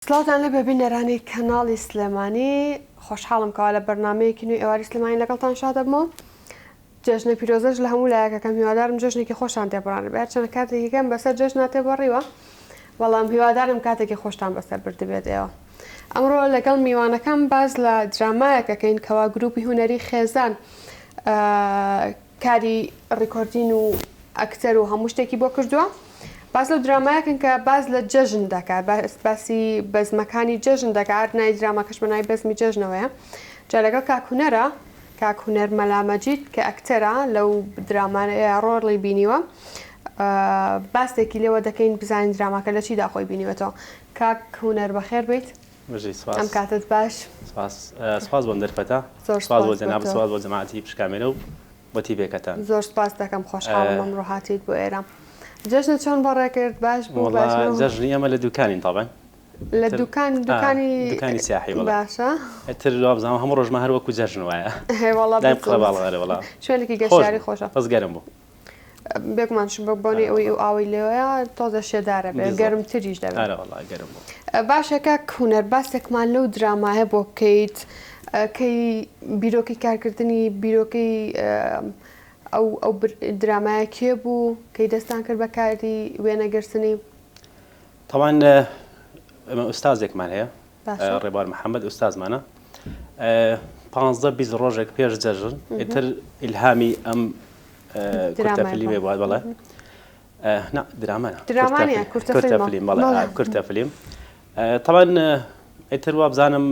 سڵاتان لە بەبینەرانی کەناڵی سلێمانی خۆشحاڵم کەوا لە بەرنامەیەکی نوێی ئێواری سلێمانی لەگەڵتان شادە بمەوە. جەژنە پیرۆزەش لە هەموو لایەکەکەم هیوادارم جەژنێکی خۆشتان تێبڕانێ بێت چەند کاتێکیکەم بەسەر جەژنا تێبڕیوە بەڵام هیوادارم کاتێکی خۆشتان بەسەر بردبێت ئێوە. ئەمڕۆ لەگەڵ میوانەکەم باز لە درامایەکەکەین کەوا گروپی هونەری خێزان کاری ڕیکۆردین و ئەکتەر و هەموو شتێکی بۆ کردووە. باز لەو درامایەکەن کە باز لە جەژن دەکات باسی بەزمەکانی جەژن دەکات نای دراماکەش بەنای بەزمی جەژنەوەیە جا لەگەڵ کاکوونەرە کاکوونەر مەلامەجید کە ئەکتەرە لەو درامانەیە ڕۆڵی بینیوە باستێکی لێوە دەکەین بزانین دراماکە لە چیدا خۆی بینیوەتەوە. کاکوونەر بەخێر بیت ئەم کاتت باش سپاس بۆم دەرفەتە سپاس بۆ جەناب سپاس بۆ جەماعەتی پشکامێنە و بۆ تیڤێکەتان زۆر سپاس دەکەم خۆشحاڵم ئەمڕۆ هاتیت بۆ ئێرە. جەژنە چۆن بەڕێکرد باش بوو جەژنی ئەمە لە دوکانین تاڵێن لە دوکانی سیاحی باشە تر بزانام هەموو ڕۆژمە هەر وەکو جەژن وایە هێوەڵا شوێنێکی گەشتیاری خۆشە بەزگەرم بوو بێگومانش بۆنی ئەوی و ئاوی لێوەیە تۆزە شێدارە بێ گەرم تریش دەبێت گەرم بوو. باشەکە کوونەر باستێکمان لەو درامایە بۆ بکەیت کەی بیرۆکەی کارکردنی بیرۆکەی ئەو درامایە کێ بوو کەی دەستان کرد بەکاری وێنەگرتنی طبعا ئەمە ئوستازێکمان هەیە ڕێبوار محەممەد ئوستازمانە 15 ڕۆژێک پێش جەژن ئیتر ئیلهامی ئەم کورتەفیلمێ بووە بەڵێ درامانە کورتە فیلم طبعا ئیتر وا بزانم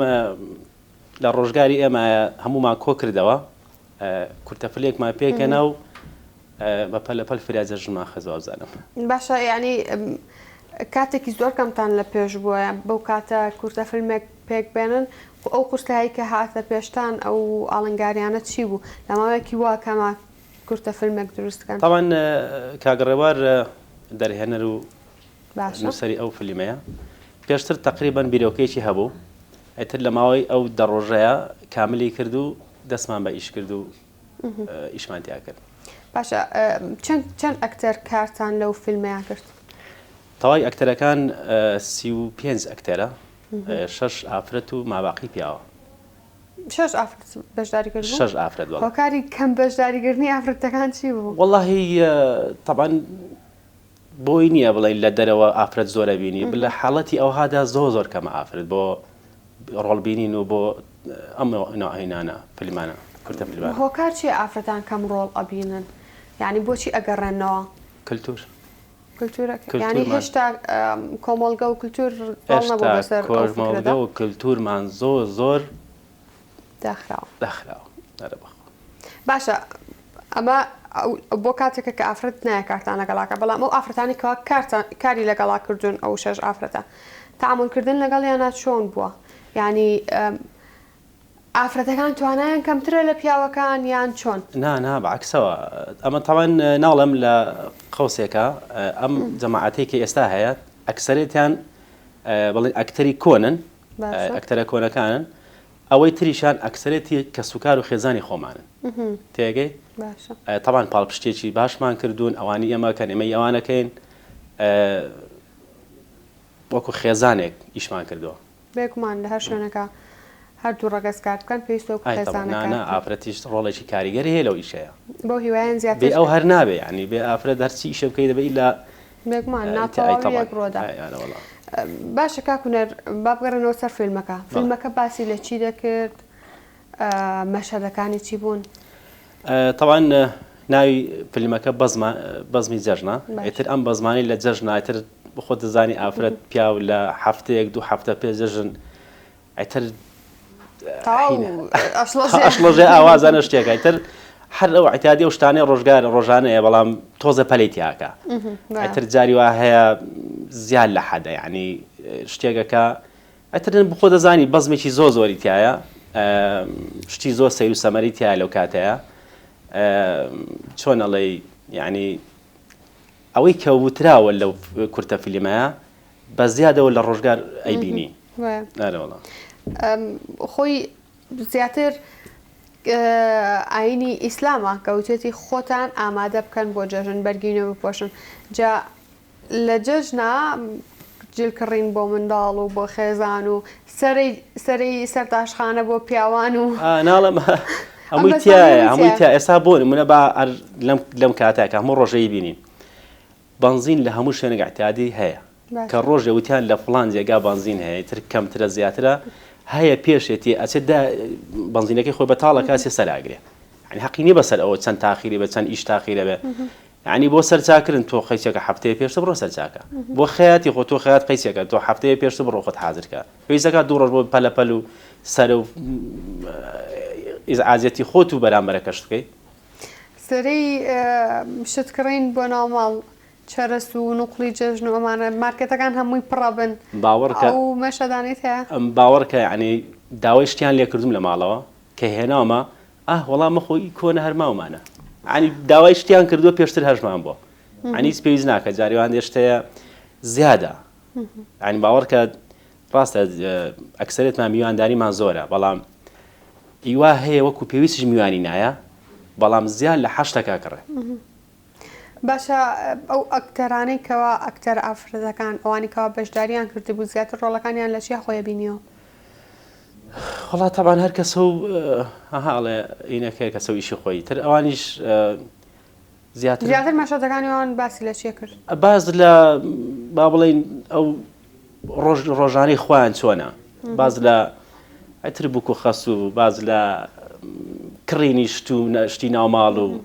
لە ڕۆژگاری ئێمە هەمومان کۆ کردەوە کورتەفیلێکمان پێکەنە و بەپەل لە پەل فریا جەژنمان خەزەوە بزانم. باشە یعنی کاتێکی زۆر کەمتان لە پێش بووە بەو کاتە کورتەفیلمێک پێک بێنن ئەو قورتایی کە هاتە پێشتان ئەو ئاڵنگاریانە چی بوو لە ماوەیەکی وا کەمە کورتەفیلمێک دروستکەن. طبعا کاگەڕێوار دەرهێنەر و نووسەری ئەو فیلمەیە پێشتر تقریبا بیرۆکەیەکی هەبوو ئەتر لە ماوەی ئەو دەڕۆژەیە کاملی کرد و دەستمان بە ئیش کرد و ئیشمان تیا کرد. باشە چەند ئەکتەر کارتان لەو فیلمەیە کرد؟ تەواوی ئەکتەرەکان 35 ئەکتەرە 6 ئافرەت و ماباقی پیاوە 6 ئافرەت بەشداری کرد 6 ئافرەت هۆکاری کەم بەشداریکردنی ئافرەتەکان چی بوو؟ وەڵاهی طبعا بۆی نییە بڵێن لە دەرەوە ئافرەت زۆرە بینی لە حاڵەتی ئەوهادا زۆر کەمە ئافرەت بۆ ڕۆڵبینین و بۆ ئەم ناهێنانە فیلمانە کورتە فیلمانە. هۆکار چیە ئافرەتان کەم ڕۆڵ ئەبینن یعنی بۆچی ئەگەڕێنەوە؟ کلتور یعنی هێشتا کۆمەڵگە و کلتور نەبوو بەسەر کۆمەڵگە و کلتورمان زۆر داخراوە. باشە ئەمە بۆ کاتێکە کە ئافرەت نایە کارتان لەگەڵاکە بەڵام ئەو ئافرەتانی کەوا کاری لەگەڵا کردوون ئەو 6 ئافرەتە تەعاملکردن لەگەڵیانە چۆن بووە؟ یعنی ئافرەتەکان توانایان کەمترە لە پیاوەکان یان چۆن؟ نا بەعکسەوە ئەمە تاوان ناڵم لە قەوسێکە ئەم جەماعەتێکی ئێستا هەیە ئەکسەرێتیان بڵێن ئەکتەری کۆنن ئەکتەرە کۆنەکانن ئەوەی تریشان ئەکسەرێتی کە سوکار و خێزانی خۆمانن تێگەی تاوان پاڵپشتێکی باشمان کردوون ئەوانی ئێمەکەن ئێمە ئەوانەکەین وەکو خێزانێک ئیشمان کردەوە بێگومان لە هەر شوێنەکە هەردوو ڕەگەز کار بکەن پێویستە خێزانەکە ئافرەتیش ڕۆڵێکی کاریگەری هەیە لەو ئیشەیە بۆ هیوایان زیاتر بێ ئەو هەر نابێ ینی بێ ئافرەت هەرچی ئیشە بکەی دەبێت لە بێگومان ناتەواوی ڕۆدا. باشە کاکوونەر با بگەڕێنەوە سەر فیلمەکە باسی لە چی دەکرد مەشهەدەکانی چی بوون؟ طبعا ناوی فیلمەکە بەزمی جەژنە ئیتر ئەم بەزمانی لە جەژنە ئیتر بخۆ دەزانی ئافرەت پیاو لە هەفتەیەک دوو هەفتە پێ جەژن ئیتر ئەشڵۆژێ ئاوازانە شتێکە ئیتر هەر ئەو عتیادی و شتانەی ڕۆژانەیە بەڵام تۆزە پەلەی تیاکە ئیتر جاری وا هەیە زیاد لە حەدە یعنی شتێکەکە ئەتر بخۆ دەزانی بەزمێکی زۆری تایە شتی زۆر سەیر و سەمەری تایە لەو کاتەیە چۆن ئەڵێ یعنی ئەوەی کەوتراوە لەو کورتە فیلمەیە بە زیادەوە لە ڕۆژگار ئەیبینی خۆی زیاتر ئاینی ئیسلامە کەوتێتی خۆتان ئامادە بکەن بۆ جەژن بەرگینە بپۆشن جا لە جەژنا جلکڕین بۆ منداڵ و بۆ خێزان و سەری سەرداشخانە بۆ پیاوان و ناڵم هەمووی تایە هەمووی تا ئێستا بۆ منە با لەم کاتێکە هەموو ڕۆژەی بینین بنزین لە هەموو شوێنێک احتیاجی هەیە کە ڕۆژێ وتیان لە فڵان جێگا بنزین هەیە تر کەمترە زیاترە هەیە پێشێتی ئەچێتدا بنزینەکەی خۆی بەتاڵەکە سێ سەراگرێ يعني حقيني بسر أو تسن تأخيري بتسن إيش تأخيري به يعني بو سر تاكرن تو خيسك حفتي بيرس برو سر تاكا بو خياتي خو تو خيات خيسك تو حفتي بيرس برو خد حاضر كا فيزك دور بو بلا بلو سر إذا عزيتي خو تو برام بركشتكي سري مشتكرين بنامال چرس و نقلی جژن و أمانة ماركتا كان هموي برابن باورك أو مش دانيتها باورك يعني داويشتيان اللي كردم لمعلوه كهنا ما والله مخوي كون هرماو معنا يعني داويشتيان كردو بيشتر هرمان بو يعني سبيزناك جاريوان يشتي زيادة يعني باورك راست أكثرية ما ميوان داري ما زورة بلام إيوه هي وكو بيويسج ميواني نايا بلام زياد لحشتك أكره باشا أو أكتراني كوا أكتر أفراد كان أواني كوا بجداريان كردي بوزيات الرولة كان يعني لشيء خويا بينيو والله طبعا هر کس هو على اینه که کس هو إشي خوي تر أوانيش زیاتر مشهد كان يوان باسي لشيء كرد باز لا بابلين أو روجاني خوان شونا باز لا أتربوكو خاصو باز لا كرينيش تو شتينا ومالو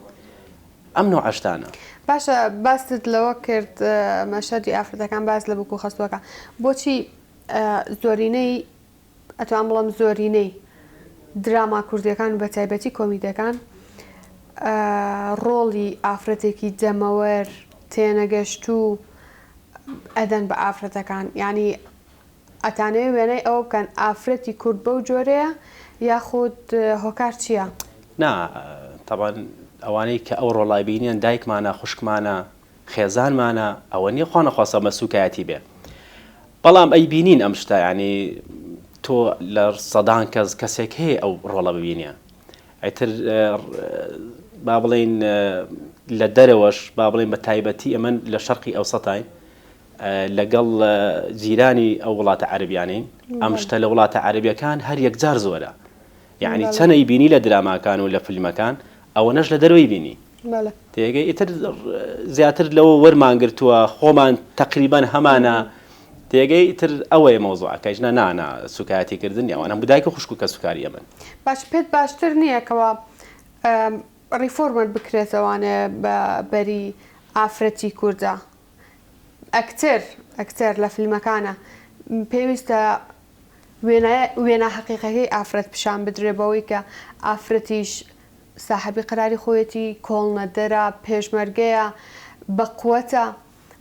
أمنو عشتانا باشا باست لو كرد مشهدي أفراد كان باز لبوكو خاصو كان بوشي زوريني ئەتوان بڵام زۆرینەی دراما کوردیەکان بە تایبەتی کۆمیدەکان ڕۆڵی ئافرەتێکی جەمەوەر تێنەگەشت و ئەدەن بە ئافرەتەکان یعنی ئەتانەوێ وێنەی ئەوە بکەن ئافرەتی کورد بەو جۆرەیە یاخود هۆکار چییە؟ نا طبعا ئەوانەی کە ئەو ڕۆڵای بینیان دایکمانە خوشکمانە خێزانمانە ئەوە نیە خوا نەخواسە مەسوکایەتی بێ بەڵام ئەی بینین ئەم شتە یعنی تۆ لە سەدان کەسێک هەیە ئەو ڕۆڵە ببینە ئەیتر با بڵێن لە دەرەوەش با بڵێن بە تایبەتی ئەمە لە شەرقی ئەوسەتاین لەگەڵ جیرانی ئەو وڵاتە عەرەبیانین ئەم شتە لە وڵاتە عەرەبیەکان هەر یەکجار زۆرە یعنی چەنەی بینی لە دراماکان و لە فیلمەکان ئەوە نەش لە دەرەوەی بینی تێگەی ئیتر زیاتر لەوە وەرمانگرتووە خۆمان تەقریبەن هەمانە تێگەی تر ئەوەیە مەوزوعەکەیش نانا سوکایەتی کردن یاوان هەموو دایک و خوشک کە سوکاری ئەمن باش پێت باشتر نییە کەەوە ریفۆرمەت بکرێتەوانێ بە بەری ئافرەتی کووردە ئەکتەر لە فیلمەکانە پێویستە وێنە حەقیقەکەی ئافرەت پیشان بدرێ بەوەی کە ئافرەتیش ساحەبی قەراری خۆیەتی کۆڵنە دەرە پێشمەرگەیە بەقوەتە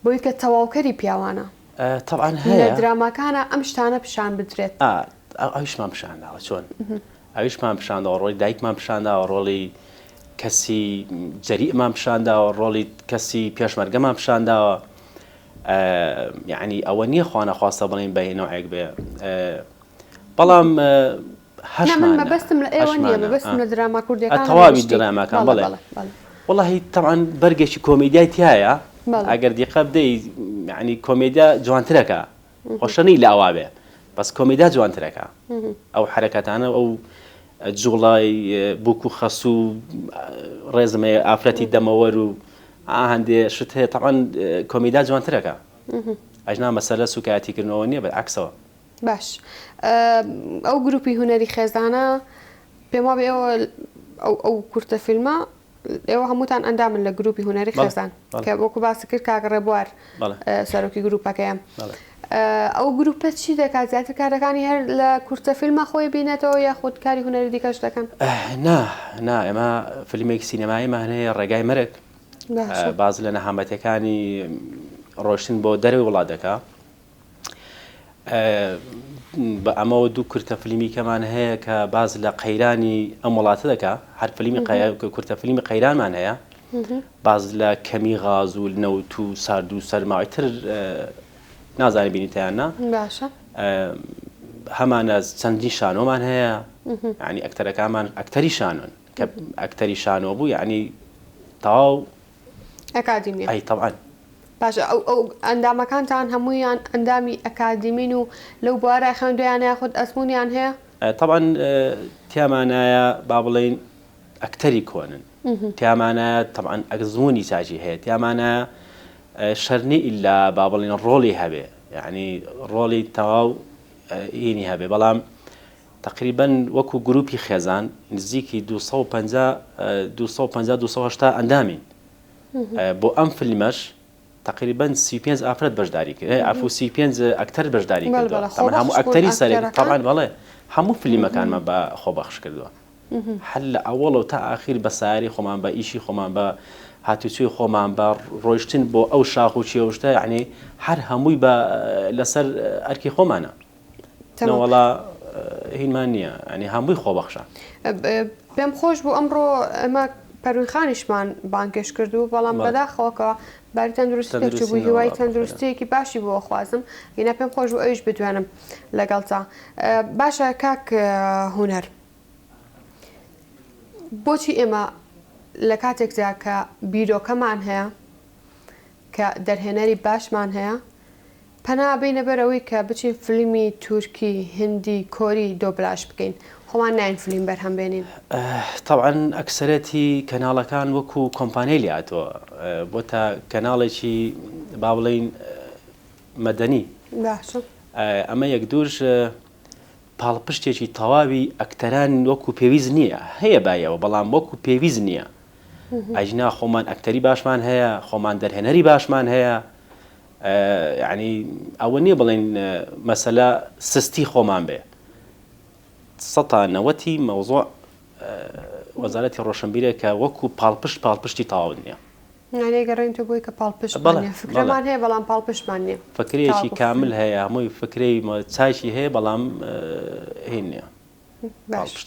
بۆی کە تەواوکەری پیاوانە طبعا هەیە لە دراماکانە ئەم شتانە پیشان بدرێت ئەویشمان پیشانداوە چۆن ئەویشمان پیشانداوە ڕۆڵی دایکمان پیشانداوە ڕۆڵی کەسی جەریئمان پیشانداوە ڕۆڵی کەسی پێشمەرگەمان پیشانداوە یعنی ئەوە نییە خوا نەخواستە بڵێن بە نوعێک بێ بەڵام مەبەستم لە ئێوە نییە مەبەستم لە دراما کوردیەکان تەواوی دراماکان بڵێ وەڵاهی طبعا بەرگێکی کۆمیدیای تایە ئەگەر دیقە بدەی یعنی کۆمیدیا جوانترەکە خۆشەنی لە ئەوا بێ بەس کۆمیدیا جوانترەکە ئەو حرەکەتانە ئەو جوڵای بووک و خەس و ڕێزمێ ئافرەتی دەمەوەر و هەندێ شت هەیە طبعا کۆمیدیا جوانترەکە ئەژنا مەسەلە سوکایەتیکردنەوە نییە بەعکسەوە باش ئەو گروپی هونەری خێزانە پێم وابێ ئەو کورتە فیلمە ئێوە هەمووتان ئەندامن لە گروپی هونەری خێزان کە وەکو باسی کرد کاگەڕێ بوار سەرۆکی گروپەکەیە ئەو گروپە چی دەکات زیاتر کارەکانی هەر لە کورتە فیلمە خۆی بینێتەوە یاخود کاری هونەری دیکەش دەکەن نا ئێمە فیلمێکی سینەماییمان هەیە ڕێگای مەرگ باز لە نەهامەتەکانی ڕۆشتن بۆ دەروی وڵاتەکە بە ئەمەوە دوو کورتە فیلمی کەمان هەیە کە باز لە قەیرانی ئەم وڵاتە دەکا هەر فیلمی کورتە فیلمی قەیرانمان هەیە باز لە کەمی غاز و نەوت و سارد و سەرماوەی تر نازانی بینیتیاننا هەمانە چەندی شانۆمان هەیە ینی ئەکتەرەکانمان ئەکتەری شانۆن کە ئەکتەری شانۆ بوو یعنی تەواو ئەکادیمی ئەی طبعا باشە ئەو ئەندامەکانتان هەموویان ئەندامی ئەکادیمین و لەو بوارە خوێندویان یاخود ئەزممویان هەیە؟ طبعا تیامانایە با بڵێن ئەکتەری کۆنن تیامانایە طبعا ئەزمموی ساژی هەیە تیامانە شەرنی ئللا با بڵێن ڕۆڵی هەبێ یعنی ڕۆڵی تەواو ئینی هەبێ بەڵام تقریبا وەکو گروپی خێزان نزیکی 250 ئەندامین بۆ ئەم فیلمەش تقریبا 35 ئافرەت بەشداری کرد عفو 35 ئەکتەر بەشداری کردووە هەموو ئەکتەری سەرێک طبعا بەڵێ هەموو فیلمەکانمە بە خۆبەخش کردووە هەر لە ئەوڵ تا ئاخیر بە ساری خۆمان بە ئیشی خۆمان بە هاتوچوی خۆمان بە ڕۆیشتن بۆ ئەو شاخ و چێوشتە یعنی هەر هەمووی بە لەسەر ئەرکی خۆمانە وڵا هینمان نییە ینی هەمووی خۆبەخشە پێم خۆش بوو ئەمڕۆ ئەمە پەرویخانیشمان بانکێش کردو بەڵام بەداخەوەکەوە باری تەندروستی بوو هیوای تەندروستیەکی باشی بۆ خوازم هینە پێم خۆش بوو ئەویش بتوانم لەگەڵتا باشە کاک هونەر بۆچی ئێمە لە کاتێکدا کە بیرۆکەمان هەیە کە دەرهێنەری باشمان هەیە پەنا بینە بەرەوەی کە بچین فیلمی تورکی هندی کۆری دۆبلاژ بکەین خۆمان ناین فیلم بەرهەم بێنین طبعا ئەکسەرەتی کەناڵەکان وەکو کۆمپانیای لاتەوە بۆ تا کەناڵێکی با بڵێن مەدەنی ئەمە یەک دوورش پاڵپشتێکی تەواوی ئەکتەران وەکو پێویست نییە هەیە بایەوە بەڵام وەکو پێویست نییە ئەجنا خۆمان ئەکتەری باشمان هەیە خۆمان دەرهێنەری باشمان هەیە یعنی ئەوە نییە بڵێن مەسەلە سستی خۆمان بێ 90 مەوزوع وەزارەتی ڕۆشنبیرە کە وەکو پاڵپشتی تەواو نییە گەڕین تو بووی کە پاڵپشتمان فکرمان هەیە بەڵام پاڵپشتمان نییە فکرێکی کامل هەیە هەمووی فکرەی چاکی هەیە بەڵام هین نییە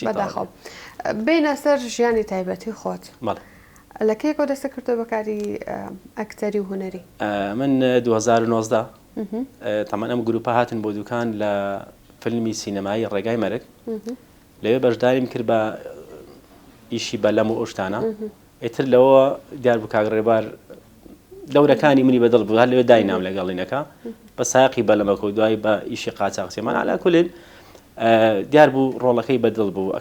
بەداخەڵ بینە سەر ژیانی تایبەتی خۆت لە کێکەوە دەستە کردو بەکاری ئەکتەری و هونەری من 2019 تەمان ئەم گروپە هاتن بۆ دوکان لە فیلمی سینەمایی ڕێگای مەرگ لەوێ بەشداریم کرد بە ئیشی بەلەم و ئەوشتانە ئیتر لەوە دیار بوو کاگڕێبار دەورەکانی منی بەدڵ بوو هەر لەوێ داینام لەگەڵینەکە بە ساقی بەلەمەکە و دوای بە ئیشی قاچاقسێمان عەلا کولین دیار بوو ڕۆڵەکەی بەدڵ بوو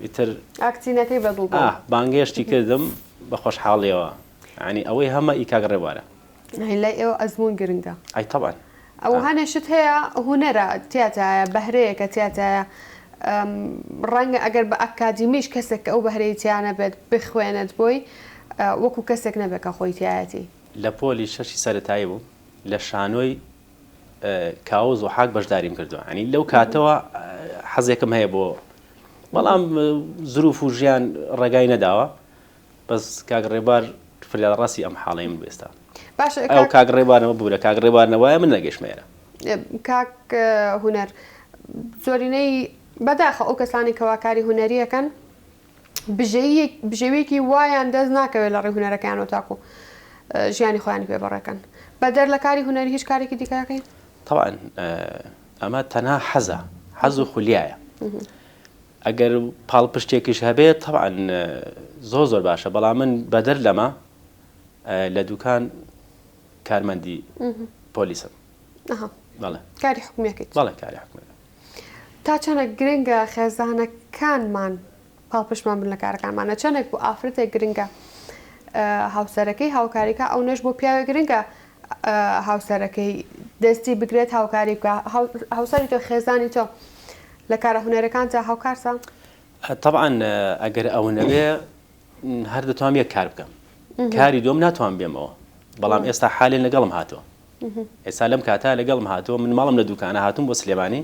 ئیتر ئاکتینەکەی بەدڵ بوو بانگێشتی کردم بە خۆشحاڵیەوە ینی ئەوەی هەمە ئی کاگڕێبوارە لای ئێوە ئەزمون گرنگە ئەی طبعا ئەو هەنێشت هەیە هونەرە تیاتایە بەهرەیەکە تیاتایە ڕەنگە ئەگەر بە ئەکادیمیش کەسێک کە ئەو بەهرەیەتیانە بێت بخوێنێت بۆی وەکو کەسێک نەبێت کە خۆی تایەتی لە پۆلی شەشی سەرەتایی بوو لە شانۆی کاوز و حاک بەشداریم کردووە ینی لەو کاتەوە حەزێکم هەیە بۆ بەڵام زروف و ژیان ڕێگای نەداوە بەس کاگڕێبار فریاد ڕاستی ئەم حاڵەی من بێستا ئەو کاگڕێبارەوە بوو لە کاگڕێبارنەوەیە من نەگەشتمێرە کاک هونەر زۆرینەی بەداخە ئەو کەسانی کەواکاری هونەریەکەن بژێوێکی وایان دەست ناکەوێت لە ڕێی هونەرەکەیانەوە تاکو ژیانی خۆیانی پێبڕەکەن بەدەر لە کاری هونەری هیچ کارێکی دیکەکەین طبعا ئەمە تەنها حەز و خولیایە ئەگەر پاڵپشتێکیش هەبێت طبعا زۆر باشە بەڵام من بەدەر لەمە لە دوکان کارمەندی پۆلیسم کاری حکومیەکەیت بەڵێ کاری حکومیەکە تا چەندە گرنگە خێزانەکانمان پاڵپشتمان بن لە کارەکانمانە چەندێک بۆ ئافرەتێک گرنگە هاوسەرەکەی هاوکاریکە ئەو نەش بۆ پیاوێک گرنگە هاوسەرەکەی دەستی بگرێت هاوکاری بکە هاوسەری تۆ خێزانی تۆ لە کارە هونەرەکانتە هاوکارسە طبعا ئەگەر ئەو نەبێ هەر دەتوانم یەک کار بکەم کاری دۆم ناتوان بێمەوە بەڵام ئێستا حالێن لەگەڵم هاتووە ئێستا لەم کاتا لەگەڵم هاتووە من ماڵم لە دوکانە هاتووم بۆ سلێمانی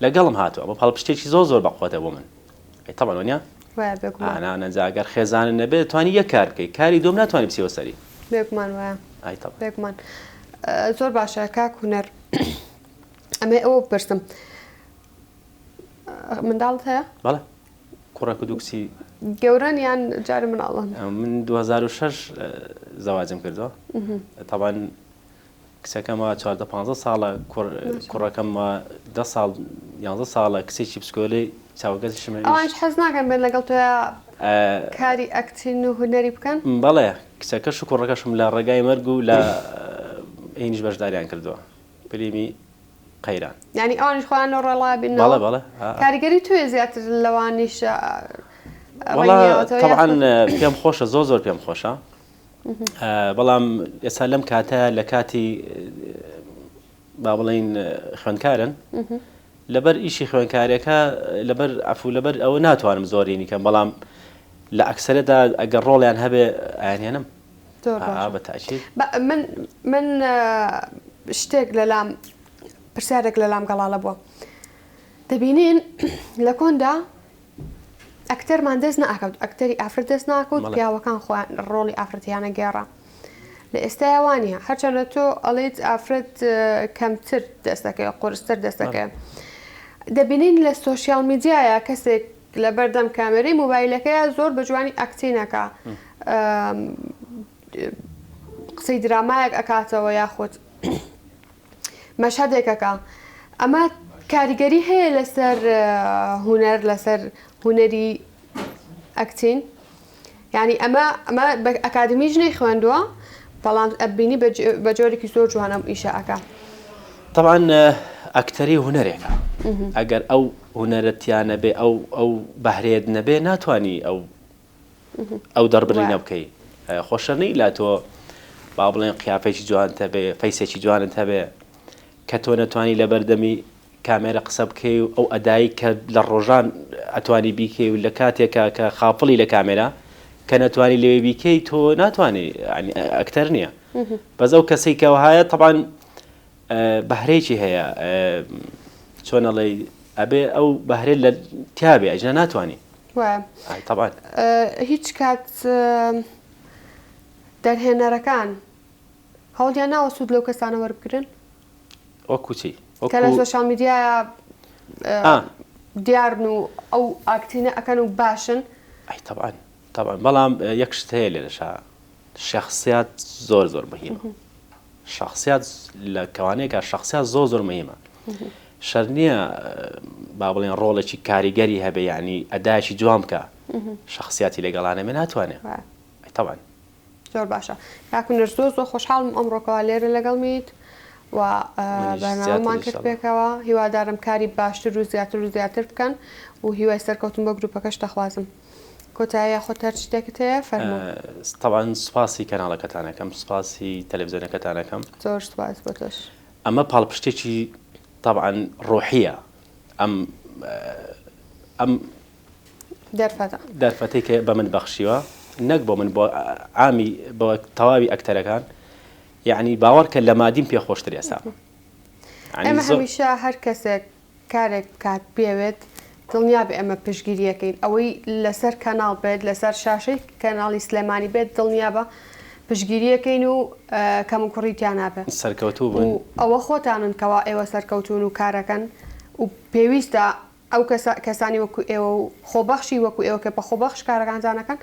لەگەڵم هاتووە بە پاڵپشتێکی زۆر بەخۆتە بۆ من طبعا وەنیا نەجاگەر خێزانە نەبێت توانی یەک کار بکەیت کاری دۆم ناتوانانی بچیەوە سەری بێکمان وایە بێکمان زۆر باشە کاک هونەر ئەمە ئەوە بپرسم منداڵت هەیە؟ بەڵێ کوڕێک و دوو کچی گەورەن یان جارە مناڵن؟ من 2006 زەواجم کردووە طبعا کچەکەمەوە 14-15 ساڵە کوڕەکەمەوە 10 ساڵ 11 ساڵە کچێکی پسکۆلەی چاوگەزیشم ئەوانش حەز ناکەن بێن لەگەڵ تۆیە کاری ئەکتین و هونەری بکەن؟ بەڵێ کچەکەش و کوڕەکەشم لە ڕێگای مەرگ و لە هینیش بەشداریان کردووە پلیمی قەیران ینی ئەوانیش خۆیان ڕێڵا بەڵێ بینەوە بەڵێ کاریگەری توێ زیاتر لەوانیش وەڵا طبعاً پێم خۆشە زۆر پێم خۆشە بەڵام ئێستا لەم کاتە لە کاتی با بڵین خوێندکارن لەبەر ئیشی خوێندکارێکە لەبەر عفو لەبەر ئەوە ناتوانم زۆرینی کەم بەڵام لە ئەکسەرەدا ئەگەر ڕۆڵیان هەبێ ئاهێنم بەتاکید من شتێک لەلام پرسیارێک لەلام گەڵاڵە بووە دەبینین لە کۆندا ئەکتەرمان دەست ناکەوت ئەکتەری ئافرەت دەست ناکەوت پیاوەکان خۆیان ڕۆڵی ئافرەتیانە گێڕا لە ئێستای وانە هەرچەندە تۆ ئەڵێیت ئافرەت کەمتر دەستەکەی قورستر دەستەکەی دەبینین لە سۆشیال میدیایە کەسێک لە بەردەم کامێرەی مۆبایلەکەیە زۆر بە جوانی ئەکتینەکە قسەی درامایەک ئەکاتەوە یاخود مەشهدێکەکە ئەمە کاریگەری هەیە لەسەر هونەر لەسەر هونەری ئەکتین ینی ئەمە ئەکادمیش نەی خوێندووە بەڵام ئەبینی بە جۆرێکی زۆر جوانم ئیشە ئەکا طبعاً ئەکتەری هونەرێکە ئەگەر ئەو هونەرەتیانە بێ ئەو بەهرێت نەبێ ناتوانانی ئەو دەربڕینە بکەی خۆشەرنەی لا تۆ با بڵێن قیافێکی جوانتە بێ فەیسێکی جوانت هەبێ کە تۆ نەتوانی لە بەردەمی کامێرە قسە بکەی و ئەو ئەدایی کە لە ڕۆژان ئەتوانی بیکەی و لە کاتێکە کە خاپڵی لە کامێرا کە نەتوانی لێوێ بیکەی تۆ ناتوانانی ئەکتەر نییە بەس ئەو کەسێک کەەوە هەیە طبعاً بەهرێکی هەیە چۆنەڵێ ئەبێ ئەو بەهرێت لە تیابێ ئەجنا ناتوانانی طبعاً هیچ کات دەرهێنەرەکان هەوڵیان ناوە سوود لەو کەسانە وەربگرن وەکوچی کە لە سۆشیال میدیایە دیارن و ئەو ئاکتینە ئەکەن و باشن طبعاً بەڵام یەک شت هەیە لێرەشا شخصیات زۆر مهمە شخصیات لە کەوانەیەکە شخصیات زۆر مهمە شەر نییە با بڵێن ڕۆڵێکی کاریگەری هەبێ ینی ئەدایکی جوان بکە شخصیاتی لەگەڵانەمێ ناتوانێت طبعاً زۆر باشە یاکوونەر زۆر خۆشحاڵم ئەمڕۆکەوە لێرە لەگەڵمیت و بەنامەمان کرد پێکەوە هیوادارم کاری باشتر و زیاتر بکەن و هیوای سەرکەوتن بە گروپەکەش دەخوازم کۆتاییە خۆت هەر شتێکت هەیە فەرموو طبعاً سوپاسی کەناڵەکەتانەکەم سوپاسی تەلەڤیزیۆنەکەتانەکەم زۆر سوپاس بۆ تۆش ئەمە پاڵپشتێکی طبعاً ڕۆحیە ئەم دەرفەتەی کە بە من بەخشیوە نەک بۆ من بۆ عامی بۆ تەواوی ئەکتەرەکان یعنی باوەڕکە لە مادیم پێخۆشتر ئێستا ئەمە هەمیشە هەر کەسێک کارێک بکات بێوێت دڵنیا بێ ئەمە پشگیریەکەین ئەوەی لەسەر کەناڵ بێت لەسەر شاشەی کەناڵی سلێمانی بێت دڵنیا بە پشگیریەکەین و کەم کوڕیتیان نابێت سەرکەوتوو بوون ئەوە خۆتانن کەوا ئێوە سەرکەوتون و کارەکەن و پێویستە ئەو کەسانی وەکو ئێوە و خۆبەخشی وەکو ئێوە کە بە خۆبەخش کارەکانجانەکەن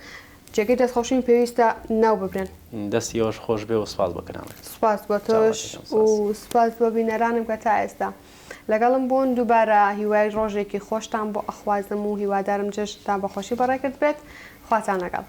جێگەی دەستخۆشین پێویستە ناو ببرن دەستی ئەوش خۆش بێ و سپاس بۆ کەناڵێک سپاس بۆ تۆش و سپاس بۆ بینەرانم کە تا ئێستا لەگەڵم بوون دووبارە هیوای ڕۆژێکی خۆشتان بۆ ئەخوازم و هیوادارم جێشتان بەخۆشی بەڕێکرد بێت خواتان لەگەڵ